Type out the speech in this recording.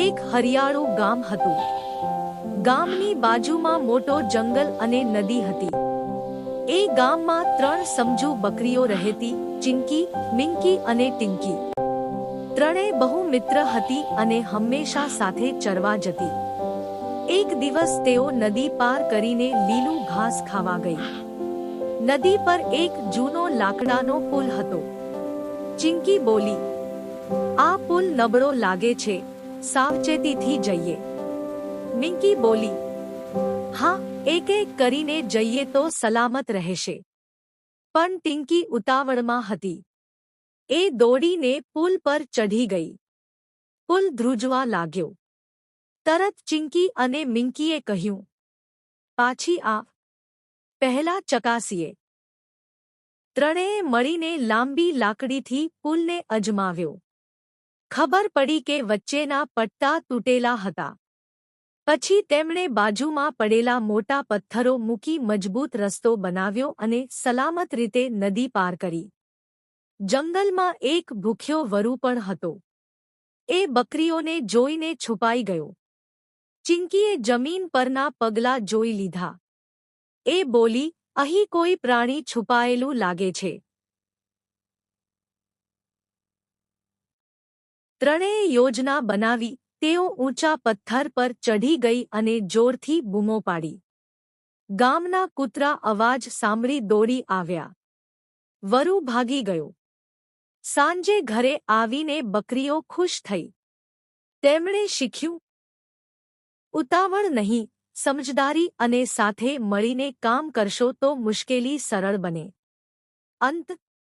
એક હરિયાળું ગામ હતું. ગામની બાજુમાં મોટો જંગલ અને નદી હતી. એ ગામમાં 3 સમજુ બકરીઓ રહેતી, ચિંકી, મિંકી અને ટિંકી. ત્રણેય બહુ મિત્ર હતી અને હંમેશા સાથે ચરવા જતી. એક દિવસ તેઓ નદી પાર કરીને લીલું ઘાસ ખાવા ગઈ. નદી પર એક જૂનો લાકડાનો પુલ હતો. ચિંકી બોલી, "આ પુલ નબળો લાગે છે, સાવચેતીથી જઈએ." મિંકી બોલી, "હા, એક એક કરીને જઈએ તો સલામત રહેશે." પણ ટિંકી ઉતાવળમાં હતી. એ દોડીને પુલ પર ચઢી ગઈ. પુલ ધ્રુજવા લાગ્યો. તરત ચિંકી અને મિંકીએ કહ્યું, "પાછી આવ, પહેલા ચકાસીએ." ત્રણેય મળીને લાંબી લાકડીથી પુલને અજમાવ્યો. ખબર પડી કે વચ્ચેના પટ્ટા તૂટેલા હતા. પછી તેમણે બાજુમાં પડેલા મોટા પથ્થરો મૂકી મજબૂત રસ્તો બનાવ્યો અને સલામત રીતે નદી પાર કરી. જંગલમાં એક ભૂખ્યો વરુ પણ હતો. એ બકરીઓને જોઈને છુપાઈ ગયો. ચિંકીએ જમીન પરના પગલાં જોઈ લીધા. એ બોલી, "અહીં કોઈ પ્રાણી છુપાયેલું લાગે છે." ત્રણેય યોજના બનાવી. તેઓ ઊંચા પથ્થર પર ચઢી ગઈ અને જોરથી બૂમો પાડી. ગામના કૂતરા અવાજ સાંભળી દોડી આવ્યા. વરુ ભાગી ગયો. સાંજે ઘરે આવીને બકરીઓ ખુશ થઈ. તેમણે શીખ્યું, ઉતાવળ નહીં, સમજદારી અને સાથે મળીને કામ કરશો તો મુશ્કેલી સરળ બને. અંત